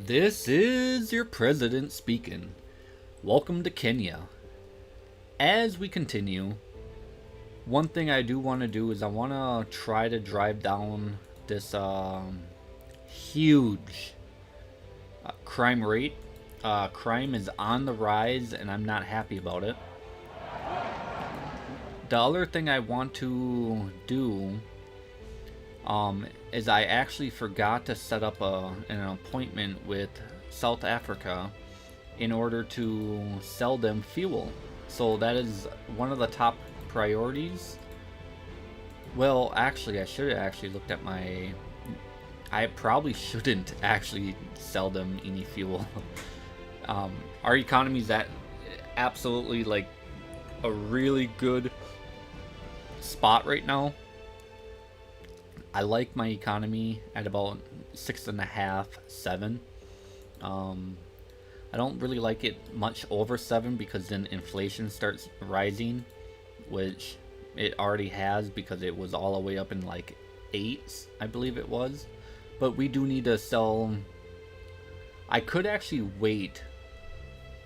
This is your president speaking. Welcome to Kenya. As we continue, one thing I do want to do is I want to try to drive down this huge crime rate. Crime is on the rise and I'm not happy about it. The other thing I want to do is I actually forgot to set up an appointment with South Africa in order to sell them fuel. So that is one of the top priorities. Well, actually, I should have actually looked at my... I probably shouldn't actually sell them any fuel. Our economy is at absolutely like a really good spot right now. I like my economy at about 6.5, 7. I don't really like it much over 7 because then inflation starts rising, which it already has because it was all the way up in like 8s, I believe it was. But we do need to sell. I could actually wait.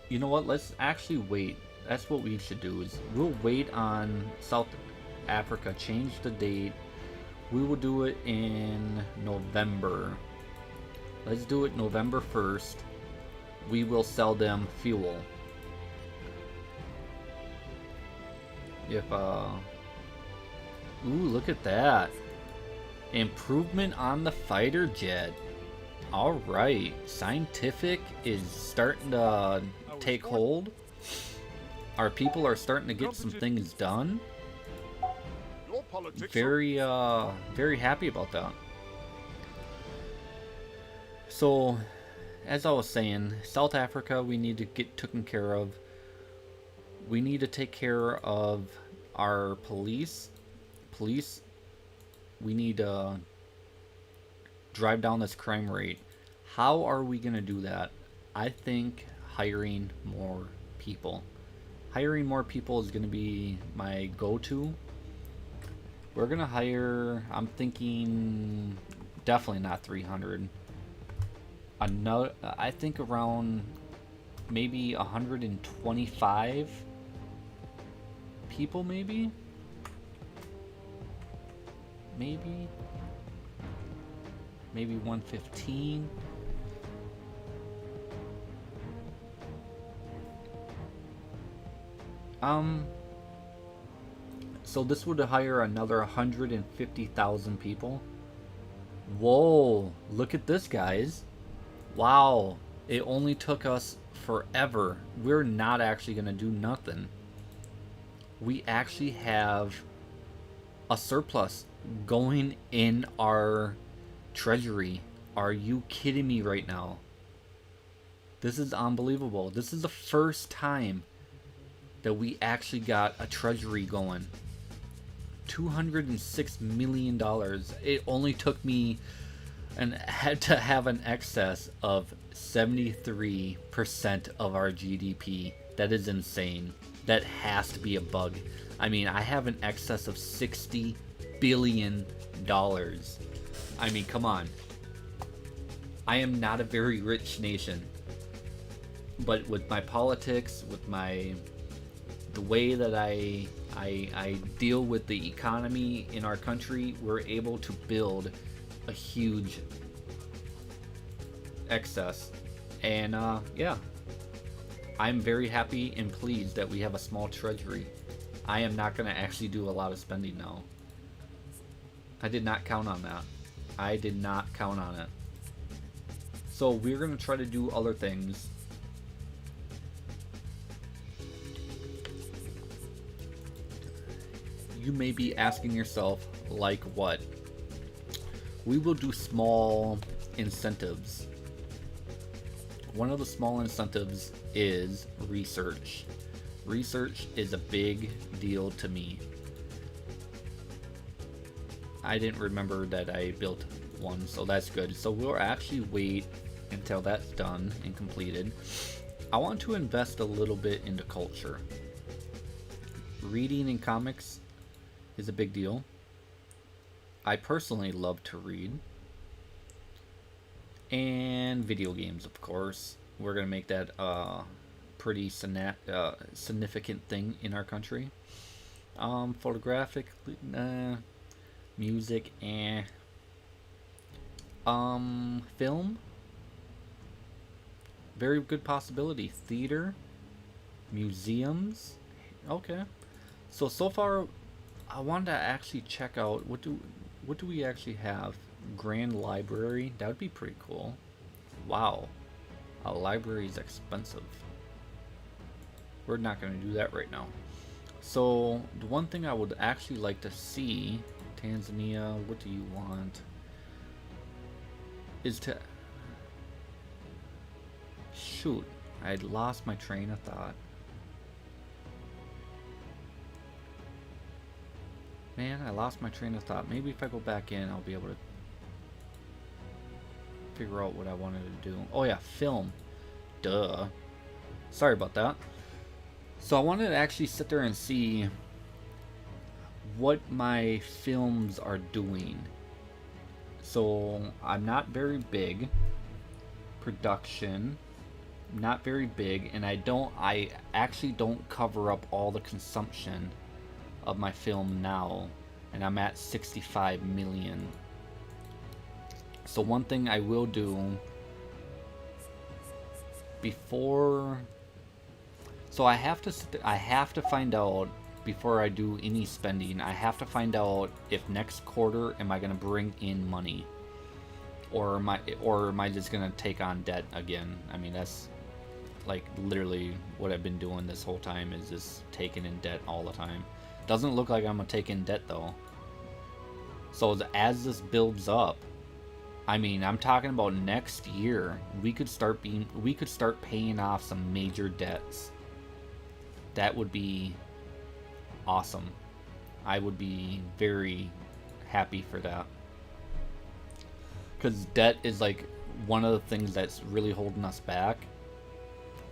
You know what? Let's actually wait. That's what we should do. Is we'll wait on South Africa, change the date. We will do it in November. Let's do it November 1st. We will sell them fuel. If ooh, look at that. Improvement on the fighter jet. Alright. Scientific is starting to take hold. Our people are starting to get some things done. Very happy about that. So, as I was saying, South Africa we need to get taken care of. We need to take care of our police. We need to drive down this crime rate. How are we going to do that? I think hiring more people. Hiring more people is going to be my go-to. We're going to hire, I'm thinking, definitely not 300. Another, I think around maybe 125 people, maybe? Maybe 115. So this would hire another 150,000 people. Whoa, look at this, guys. Wow, it only took us forever. We're not actually gonna do nothing. We actually have a surplus going in our treasury. Are you kidding me right now? This is unbelievable. This is the first time that we actually got a treasury going. $206 million. It only took me and had to have an excess of 73% of our GDP. That is insane. That has to be a bug. I mean, I have an excess of $60 billion. I mean, come on. I am not a very rich nation. But with my politics, with the way that I deal with the economy in our country, we're able to build a huge excess. And yeah, I'm very happy and pleased that we have a small treasury. I am not going to actually do a lot of spending now. I did not count on that. I did not count on it. So we're going to try to do other things. You may be asking yourself, like what? We will do small incentives. One of the small incentives is research. Research is a big deal to me. I didn't remember that I built one, so that's good. So we'll actually wait until that's done and completed. I want to invest a little bit into culture. Reading and comics is a big deal. I personally love to read. And video games, of course. We're going to make that a pretty significant thing in our country. Photographic, music, film, very good possibility. Theater, museums, okay. So far, I wanted to actually check out what do we actually have? Grand library, that would be pretty cool. Wow, a library is expensive. We're not going to do that right now. So the one thing I would actually like to see, Tanzania, what do you want? Is to shoot, I lost my train of thought. Man, I lost my train of thought. Maybe if I go back in, I'll be able to figure out what I wanted to do. Oh yeah, film. Duh. Sorry about that. So I wanted to actually sit there and see what my films are doing. So I'm not very big. Production, not very big, and I actually don't cover up all the consumption of my film now, and I'm at 65 million. So one thing I will do before, so I have to find out before I do any spending. I have to find out if next quarter am I going to bring in money, or am I just going to take on debt again. I mean, that's like literally what I've been doing this whole time, is just taking in debt all the time. Doesn't look like I'm gonna take in debt though. So as this builds up, I mean, I'm talking about next year, we could start paying off some major debts. That would be awesome. I would be very happy for that. Because debt is like one of the things that's really holding us back,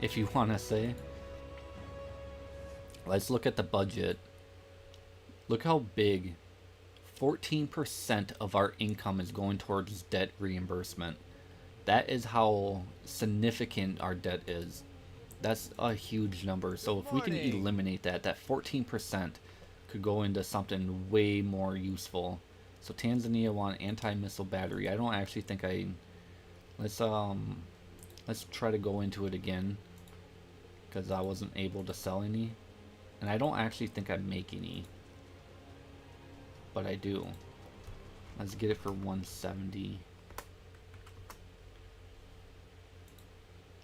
if you want to say. Let's look at the budget. Look how big. 14% of our income is going towards debt reimbursement. That is how significant our debt is. That's a huge number. So if we can eliminate that 14% could go into something way more useful. So Tanzania want anti-missile battery. I don't actually think let's try to go into it again, because I wasn't able to sell any, and I don't actually think I make any, but I do. Let's get it for 170.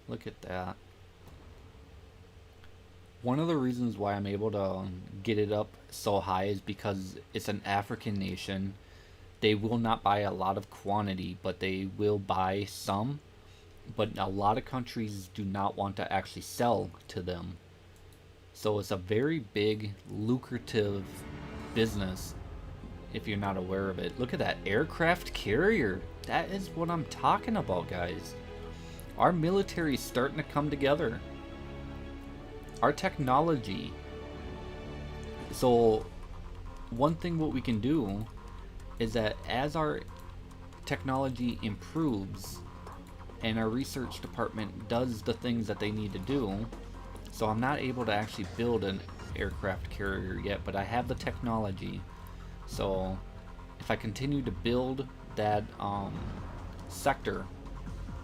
Look at that. One of the reasons why I'm able to get it up so high is because it's an African nation. They will not buy a lot of quantity, but they will buy some. But a lot of countries do not want to actually sell to them. So it's a very big, lucrative business if you're not aware of it. Look at that aircraft carrier. That is what I'm talking about, guys. Our military is starting to come together. Our technology. So one thing what we can do is that as our technology improves and our research department does the things that they need to do, so I'm not able to actually build an aircraft carrier yet, but I have the technology. So if I continue to build that sector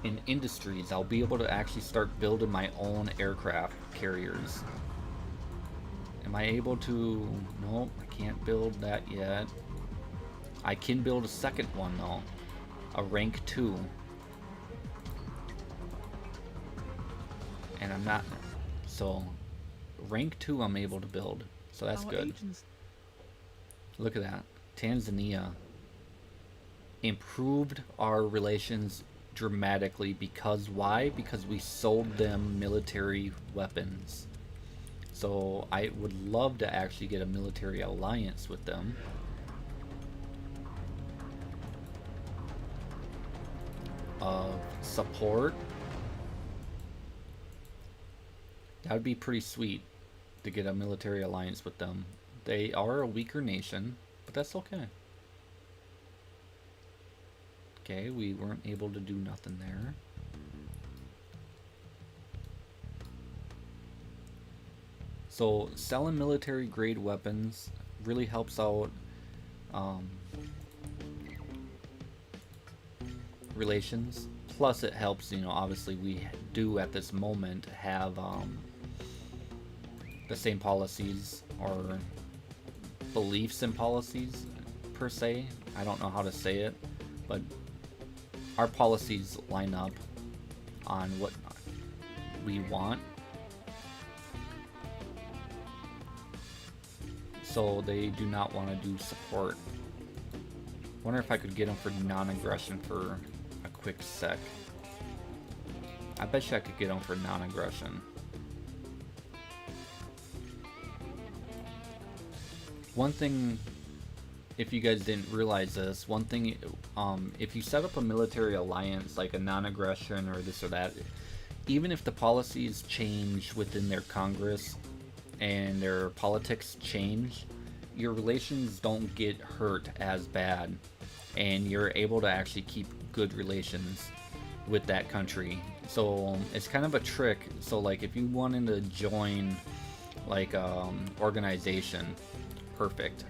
in industries, I'll be able to actually start building my own aircraft carriers. Am I able to? Nope, I can't build that yet. I can build a second one though, a rank 2. And I'm not, so rank 2 I'm able to build, so that's good. Look at that. Tanzania improved our relations dramatically. Because why? Because we sold them military weapons. So I would love to actually get a military alliance with them. Support. That would be pretty sweet to get a military alliance with them. They are a weaker nation, but that's okay. Okay, we weren't able to do nothing there. So selling military grade weapons really helps out um, relations. Plus it helps, you know, obviously we do at this moment have the same policies or beliefs and policies per se. I don't know how to say it, but our policies line up on what we want. So they do not want to do support. Wonder if I could get them for non-aggression for a quick sec. I bet you I could get them for non-aggression. One thing, if you guys didn't realize this, one thing, if you set up a military alliance like a non-aggression or this or that, even if the policies change within their Congress and their politics change, your relations don't get hurt as bad, and you're able to actually keep good relations with that country. So it's kind of a trick. So like if you wanted to join like organization, perfect,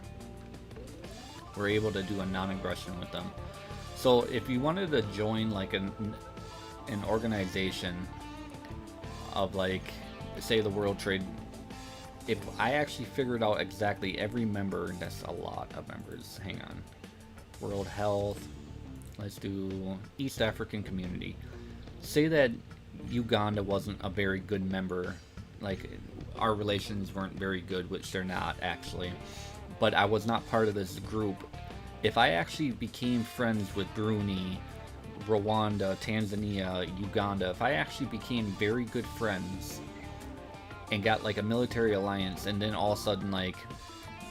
we're able to do a non-aggression with them. So if you wanted to join like an organization of like, say, the World Trade, if I actually figured out exactly every member, that's a lot of members, hang on, World Health, let's do East African Community. Say that Uganda wasn't a very good member, like our relations weren't very good, which they're not actually, but I was not part of this group. If I actually became friends with Brunei, Rwanda, Tanzania, Uganda, if I actually became very good friends and got like a military alliance, and then all of a sudden like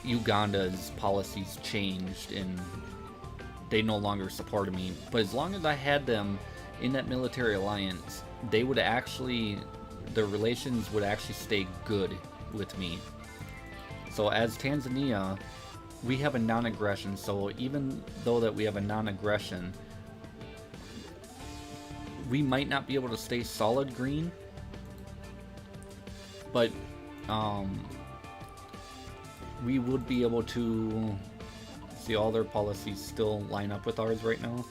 Uganda's policies changed and they no longer supported me, but as long as I had them in that military alliance, they would actually, the relations would actually stay good with me. So as Tanzania, we have a non-aggression, so even though that we have a non-aggression, we might not be able to stay solid green, but we would be able to see all their policies still line up with ours right now.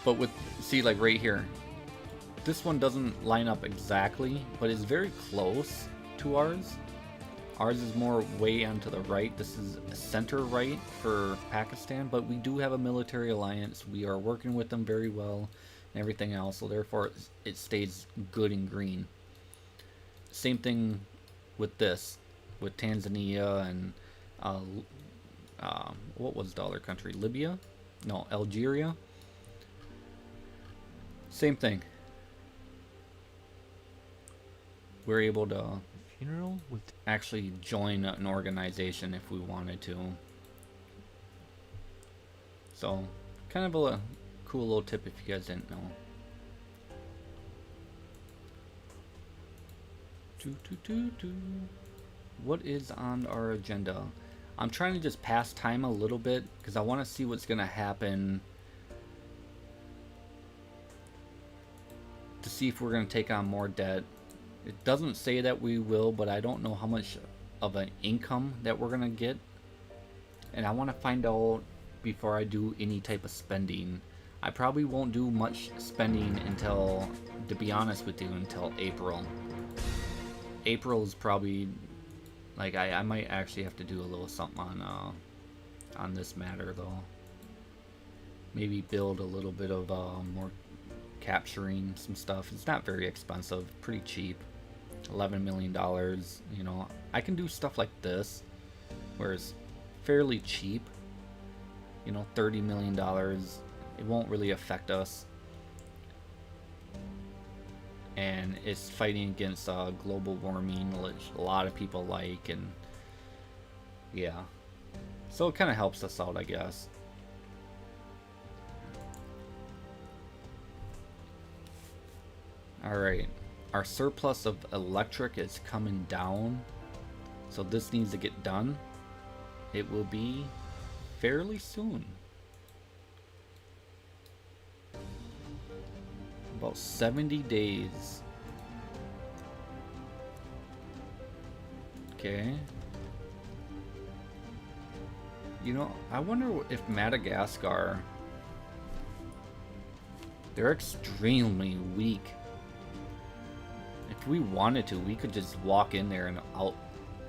But with, see, like right here, this one doesn't line up exactly, but it's very close to ours. Ours is more way onto the right. This is center right for Pakistan, but we do have a military alliance. We are working with them very well and everything else, so therefore it stays good and green. Same thing with this, with Tanzania and what was the other country? Libya? No, Algeria. Same thing. We're able to Funeral with actually join an organization if we wanted to. So, kind of a cool little tip if you guys didn't know. What is on our agenda? I'm trying to just pass time a little bit because I want to see what's going to happen to see if we're going to take on more debt. It doesn't say that we will, but I don't know how much of an income that we're going to get. And I want to find out before I do any type of spending. I probably won't do much spending until, to be honest with you, until April. April is probably, like, I might actually have to do a little something on this matter though. Maybe build a little bit of more capturing some stuff. It's not very expensive, pretty cheap. $11 million, you know. I can do stuff like this where it's fairly cheap, you know, $30 million. It won't really affect us, and it's fighting against global warming, which a lot of people like, and yeah, so it kind of helps us out, I guess. Alright, our surplus of electric is coming down, so this needs to get done. It will be fairly soon. About 70 days. Okay. You know, I wonder if Madagascar... They're extremely weak. If we wanted to, we could just walk in there and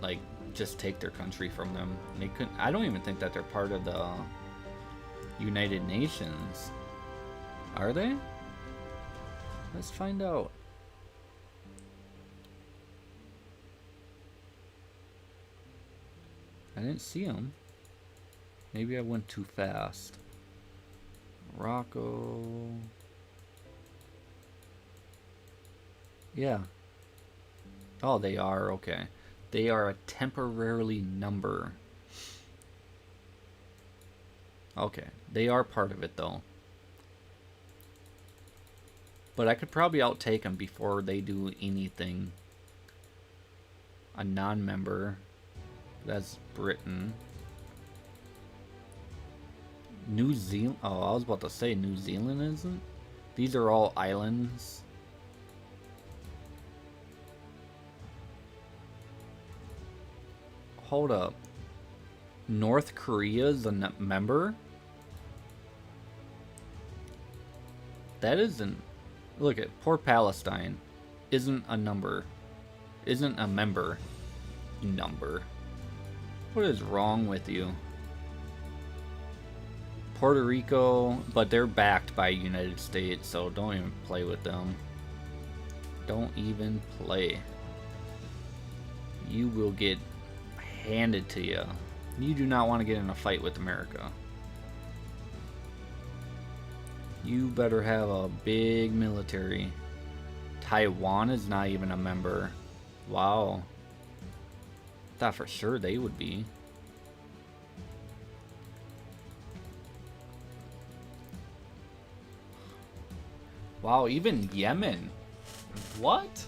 like, just take their country from them. They couldn't... I don't even think that they're part of the United Nations. Are they? Let's find out. I didn't see them. Maybe I went too fast. Morocco. Yeah. Oh, they are. Okay. They are a temporarily number. Okay. They are part of it, though. But I could probably outtake them before they do anything. A non-member. That's Britain. New Zealand. Oh, I was about to say New Zealand isn't. These are all islands. Hold up. North Korea is a member? That isn't... Look at poor Palestine. Isn't a number. Isn't a member. Number. What is wrong with you? Puerto Rico, but they're backed by United States, so don't even play with them. Don't even play. You will get handed to you. You do not want to get in a fight with America. You better have a big military. Taiwan is not even a member. Wow. Thought for sure they would be. Wow, even Yemen. What?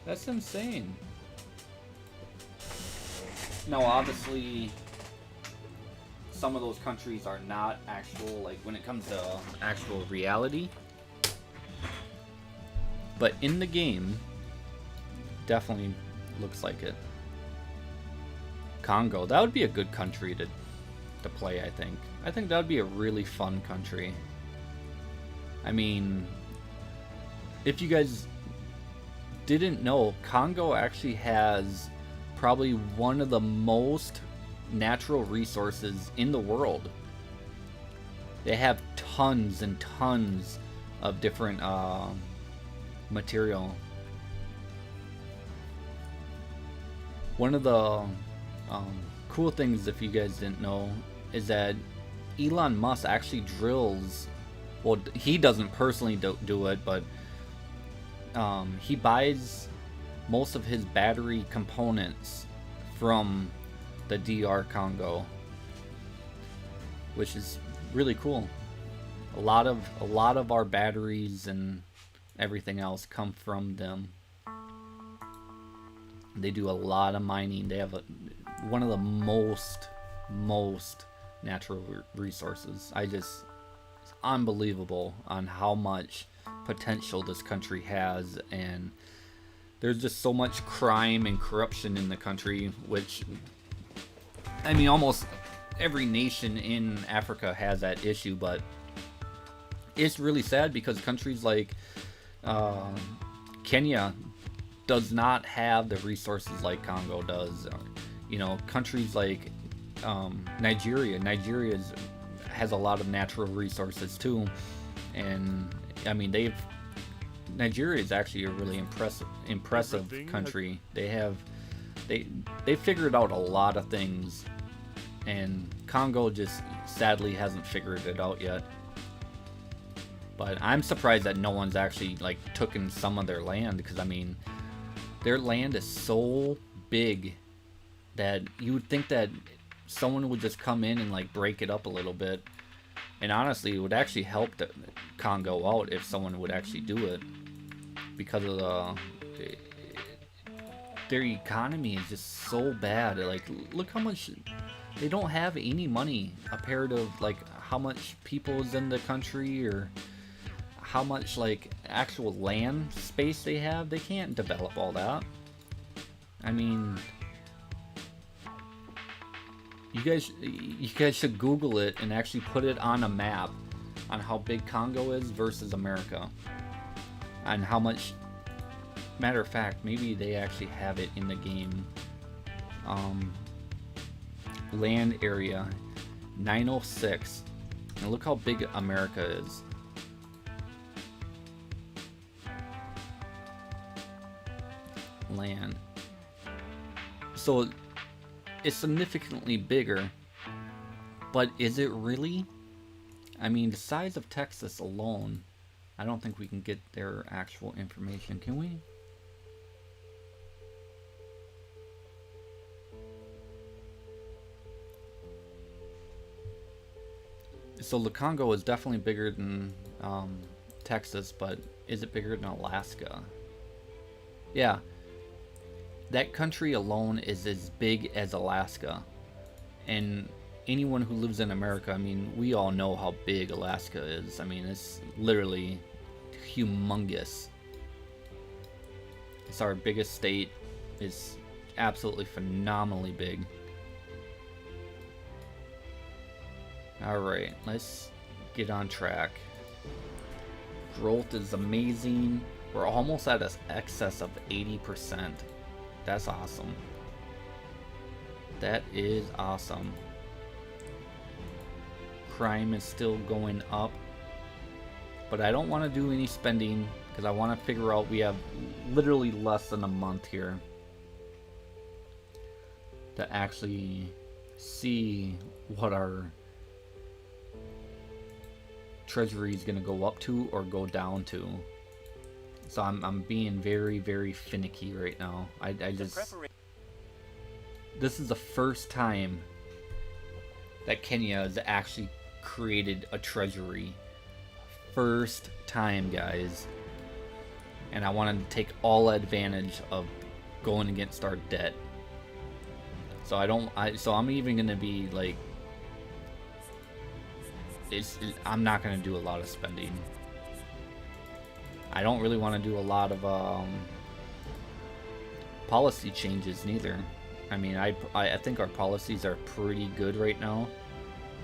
That's insane. No, obviously, some of those countries are not actual, like, when it comes to actual reality. But in the game, definitely looks like it. Congo, that would be a good country to play, I think. I think that would be a really fun country. I mean, if you guys didn't know, Congo actually has probably one of the most natural resources in the world. They have tons and tons of different material. One of the cool things, if you guys didn't know, is that Elon Musk actually drills. Well, he doesn't personally do it, but he buys most of his battery components from the DR Congo, which is really cool. A lot of our batteries and everything else come from them. They do a lot of mining. They have one of the most natural resources. It's unbelievable on how much potential this country has, and there's just so much crime and corruption in the country, which, I mean, almost every nation in Africa has that issue, but it's really sad because countries like Kenya does not have the resources like Congo does. You know, countries like Nigeria has a lot of natural resources too, and I mean Nigeria is actually a really impressive country. They figured out a lot of things, and Congo just sadly hasn't figured it out yet. But I'm surprised that no one's actually like taken some of their land, because I mean their land is so big that you would think that someone would just come in and like break it up a little bit. And honestly, it would actually help the Congo out if someone would actually do it, because of their economy is just so bad. Like, look how much they don't have any money compared to like how much people is in the country, or how much like actual land space they have, they can't develop all that. I mean, you guys should Google it and actually put it on a map on how big Congo is versus America, and how much. Matter of fact, maybe they actually have it in the game. Land area 906, and look how big America is. Land. So it's significantly bigger, but is it really? I mean, the size of Texas alone, I don't think we can get their actual information, can we? So the Congo is definitely bigger than Texas, but is it bigger than Alaska? Yeah, that country alone is as big as Alaska. And anyone who lives in America, I mean, we all know how big Alaska is. I mean, it's literally humongous. It's our biggest state. It's absolutely phenomenally big. Alright, let's get on track. Growth is amazing. We're almost at an excess of 80%. That's awesome. That is awesome. Crime is still going up. But I don't want to do any spending because I want to figure out, we have literally less than a month here to actually see what our Treasury is going to go up to or go down to. So I'm being very, very finicky right now. I just... This is the first time that Kenya has actually created a treasury. First time, guys. And I want to take all advantage of going against our debt. So so I'm even going to be like, I'm not going to do a lot of spending. I don't really want to do a lot of policy changes neither. I mean, I think our policies are pretty good right now.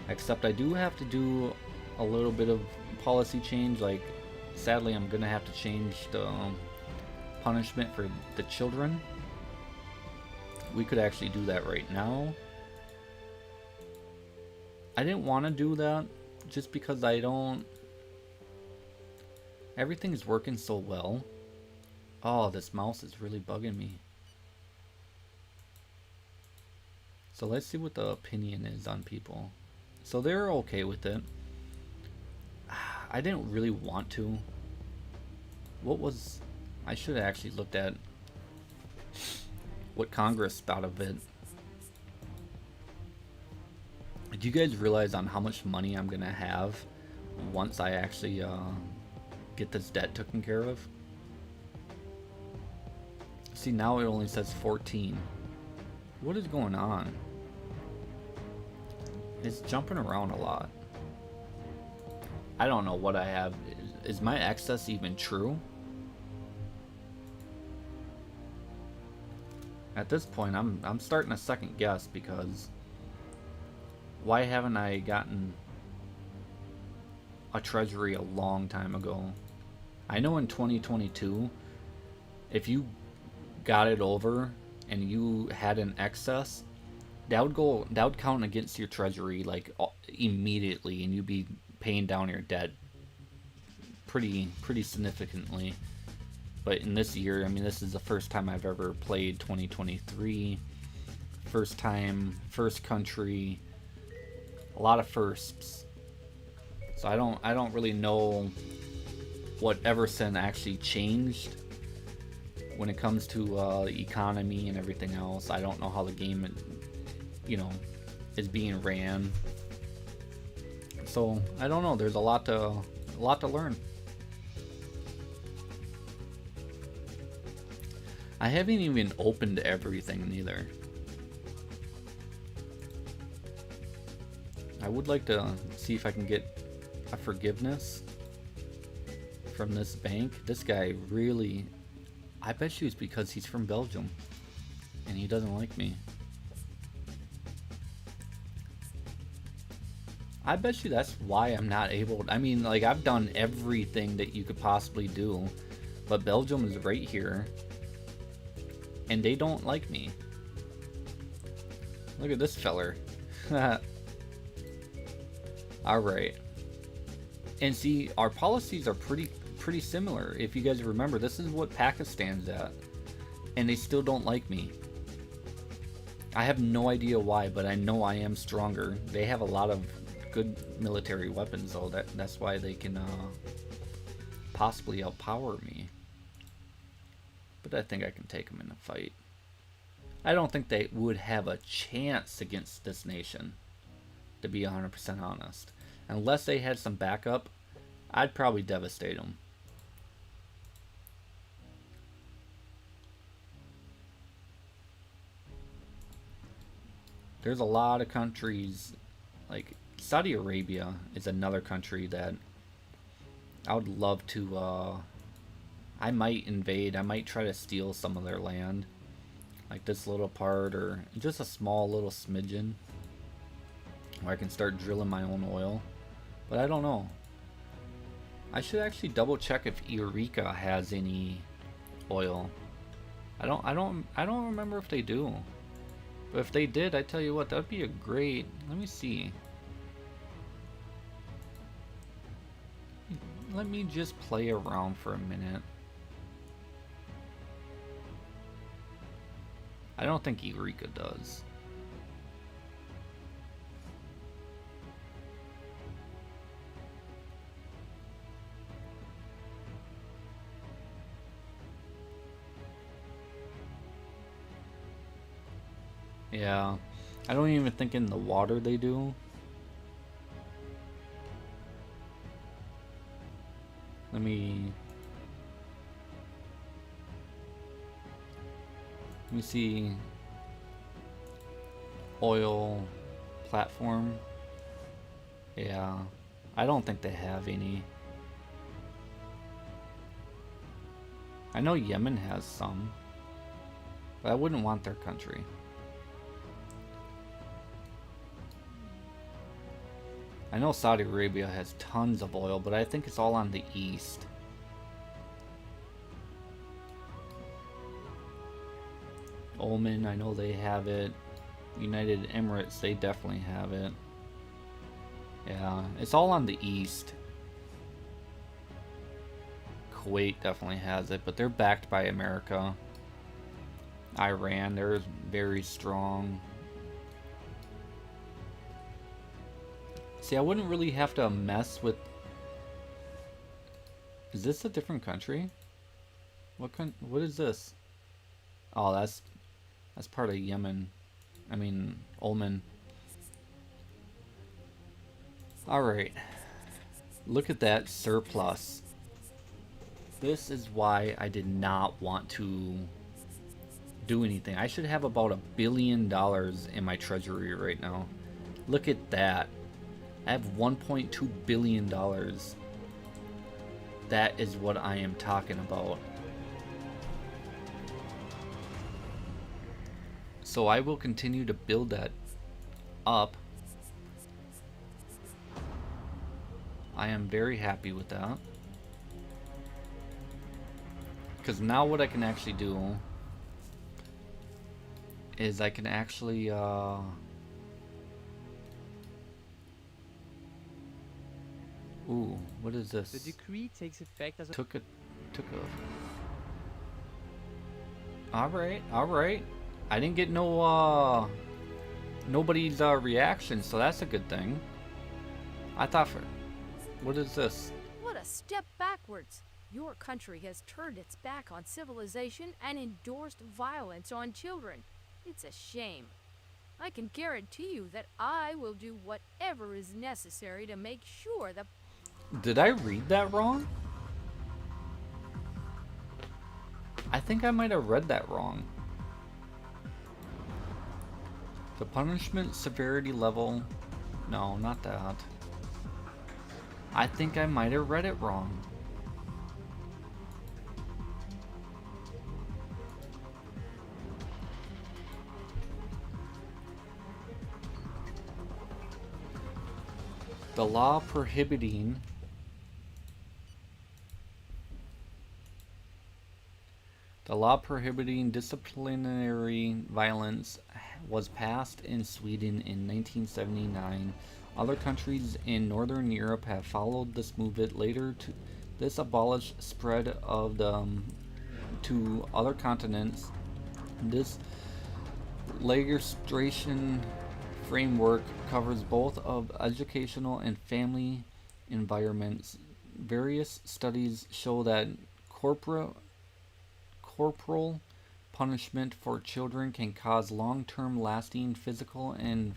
Except I do have to do a little bit of policy change. Like, sadly, I'm going to have to change the punishment for the children. We could actually do that right now. I didn't want to do that just because I don't... Everything's working so well. Oh, this mouse is really bugging me. So let's see what the opinion is on people. So they're okay with it. I didn't really want to. What was... I should have actually looked at what Congress thought of it. Do you guys realize on how much money I'm gonna have once I actually get this debt taken care of? See, now it only says 14. What is going on? It's jumping around a lot. I don't know what I have. Is my excess even true? At this point, I'm starting to second guess, because why haven't I gotten a treasury a long time ago? I know in 2022, if you got it over and you had an excess, that would count against your treasury like immediately, and you'd be paying down your debt pretty significantly. But in this year, I mean, this is the first time I've ever played 2023. First time, first country, a lot of firsts. So I don't really know what Everson actually changed when it comes to the economy and everything else. I don't know how the game, you know, is being ran. So I don't know. There's a lot to learn. I haven't even opened everything neither. I would like to see if I can get a forgiveness from this bank. This guy really, I bet you it's because he's from Belgium and he doesn't like me. I bet you that's why I'm not able to, I mean, like, I've done everything that you could possibly do, but Belgium is right here and they don't like me. Look at this feller. Alright. And see, our policies are pretty similar. If you guys remember, this is what Pakistan's at. And they still don't like me. I have no idea why, but I know I am stronger. They have a lot of good military weapons, though. That's why they can possibly outpower me. But I think I can take them in a fight. I don't think they would have a chance against this nation, to be 100% honest. Unless they had some backup, I'd probably devastate them. There's a lot of countries, like Saudi Arabia is another country that I would love to, I might invade. I might try to steal some of their land. Like this little part, or just a small little smidgen where I can start drilling my own oil. But I don't know. I should actually double check if Eureka has any oil. I don't remember if they do. But if they did, I tell you what, that would be a great, let me see. Let me just play around for a minute. I don't think Eureka does. Yeah, I don't even think in the water they do. Let me see. Oil platform. Yeah, I don't think they have any. I know Yemen has some, but I wouldn't want their country. I know Saudi Arabia has tons of oil, but I think it's all on the east. Oman, I know they have it. United Emirates, they definitely have it. Yeah, it's all on the east. Kuwait definitely has it, but they're backed by America. Iran, they're very strong. See, I wouldn't really have to mess with... Is this a different country? What is this? Oh, that's part of Yemen. I mean, Oman. Alright. Look at that surplus. This is why I did not want to do anything. I should have about $1 billion in my treasury right now. Look at that. I have $1.2 billion. That is what I am talking about. So I will continue to build that up. I am very happy with that. Because now what I can actually do is I can actually ooh, what is this? The decree takes effect as took a Alright. I didn't get no nobody's reaction, so that's a good thing. I thought what is this? What a step backwards. Your country has turned its back on civilization and endorsed violence on children. It's a shame. I can guarantee you that I will do whatever is necessary to make sure that... Did I read that wrong? I think I might have read that wrong. The punishment severity level... No, not that. I think I might have read it wrong. The law prohibiting disciplinary violence was passed in Sweden in 1979. Other countries in Northern Europe have followed this movement later. This abolished spread of to other continents. This legislation framework covers both of educational and family environments. Various studies show that corporal punishment for children can cause long-term lasting physical and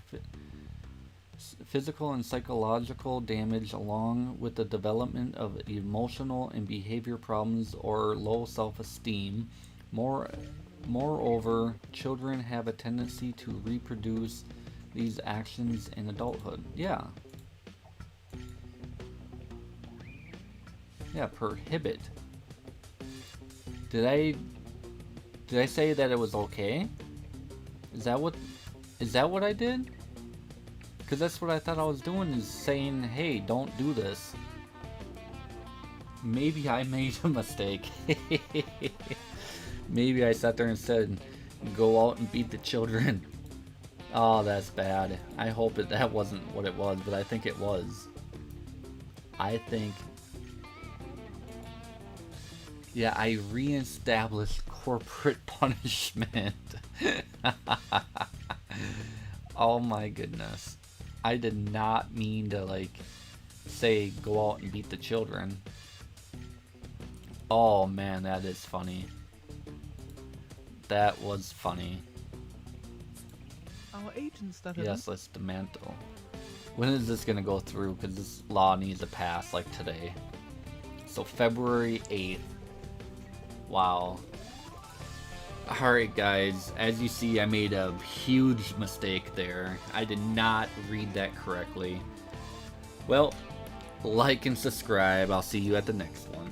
psychological damage, along with the development of emotional and behavior problems or low self-esteem. Moreover, children have a tendency to reproduce these actions in adulthood. Yeah, prohibit. Did I say that it was okay? Is that what I did? Because that's what I thought I was doing, is saying, hey, don't do this. Maybe I made a mistake. Maybe I sat there and said, go out and beat the children. Oh, that's bad. I hope that wasn't what it was, but I think it was. Yeah, I reestablished corporate punishment. Oh my goodness. I did not mean to, say go out and beat the children. Oh man, that is funny. That was funny. Our agents that Yes, let's dismantle. When is this gonna go through? Because this law needs to pass, today. So February 8th. Wow. Alright guys, as you see, I made a huge mistake there. I did not read that correctly. Well, like and subscribe. I'll see you at the next one.